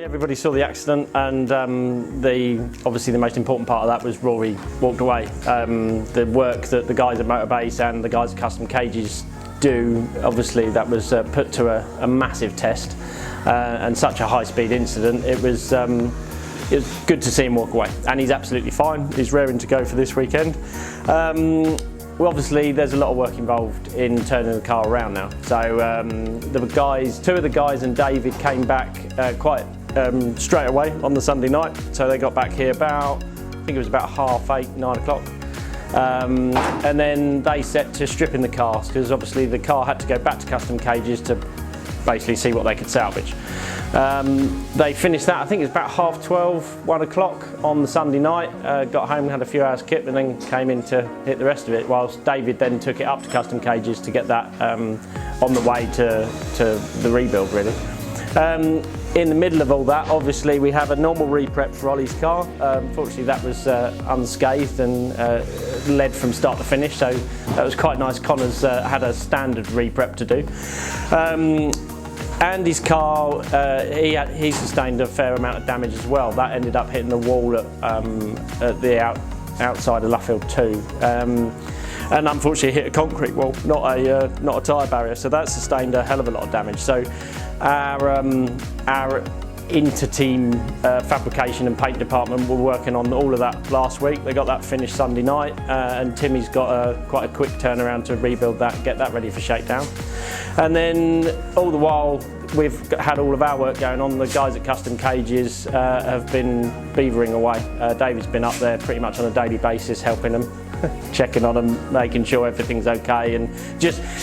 Everybody saw the accident, and obviously the most important part of that was Rory walked away. The work that the guys at Motorbase and the guys at Custom Cages do, obviously that was put to a massive test, and such a high-speed incident. It was good to see him walk away, and he's absolutely fine. He's raring to go for this weekend. Well, obviously there's a lot of work involved in turning the car around now. So two of the guys and David came back quite straight away on the Sunday night. So they got back here about, I think it was about 8:30, 9 o'clock. And then they set to stripping the cars, because obviously the car had to go back to Custom Cages to basically see what they could salvage. They finished that, I think it was about 12:30, 1 o'clock on the Sunday night. Got home, had a few hours kit, and then came in to hit the rest of it, whilst David then took it up to Custom Cages to get that on the way to the rebuild, really. In the middle of all that, obviously we have a normal reprep for Ollie's car. Fortunately that was unscathed and led from start to finish, so that was quite nice. Connor's had a standard reprep to do. Andy's car, he sustained a fair amount of damage as well. That ended up hitting the wall at the outside of Luffield 2. And unfortunately hit a concrete wall, not a tyre barrier, so that sustained a hell of a lot of damage. So our inter-team fabrication and paint department were working on all of that last week. They got that finished Sunday night, and Timmy's got quite a quick turnaround to rebuild that, get that ready for shakedown. And then all the while we've had all of our work going on. The guys at Custom Cages have been beavering away. David's been up there pretty much on a daily basis helping them, checking on them, making sure everything's okay, and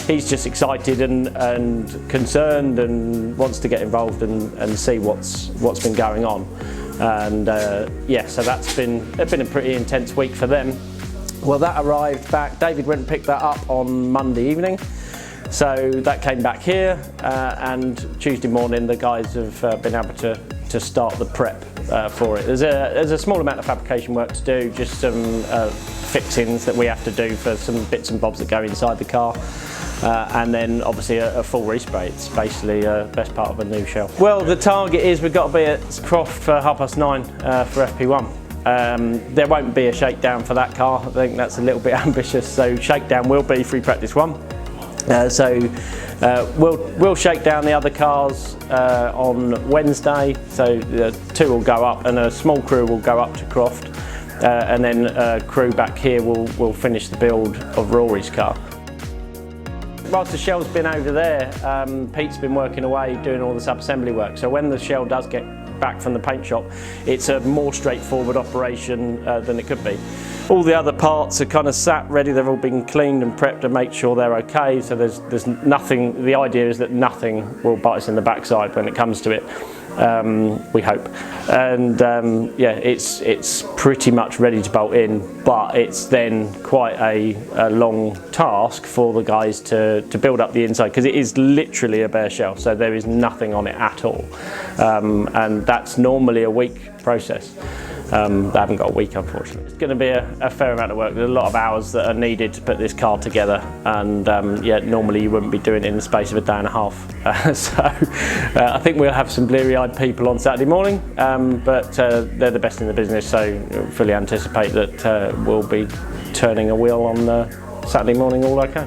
he's just excited and concerned and wants to get involved and see what's been going on. And yeah, so it's been a pretty intense week for them. Well, that arrived back, David went and picked that up on Monday evening. So that came back here, and Tuesday morning the guys have been able to start the prep for it. There's a small amount of fabrication work to do, just some fixings that we have to do for some bits and bobs that go inside the car, and then obviously a full respray. It's basically the best part of a new shell. Well, the target is we've got to be at Croft for 9:30 for FP1. There won't be a shakedown for that car. I think that's a little bit ambitious, so shakedown will be free practice 1. We'll shake down the other cars on Wednesday, so 2 will go up and a small crew will go up to Croft, and then a crew back here will finish the build of Rory's car. Whilst the shell's been over there, Pete's been working away doing all the sub-assembly work, so when the shell does get back from the paint shop, it's a more straightforward operation than it could be. All the other parts are kind of sat ready, they've all been cleaned and prepped to make sure they're okay, so there's nothing, the idea is that nothing will bite us in the backside when it comes to it, we hope. And yeah, it's pretty much ready to bolt in, but it's then quite a long task for the guys to build up the inside, because it is literally a bare shell, so there is nothing on it at all. And that's normally a week process. They haven't got a week, unfortunately. It's going to be a fair amount of work. There's a lot of hours that are needed to put this car together, and yeah, normally you wouldn't be doing it in the space of a day and a half. So I think we'll have some bleary-eyed people on Saturday morning, but they're the best in the business, so fully anticipate that we'll be turning a wheel on Saturday morning all okay.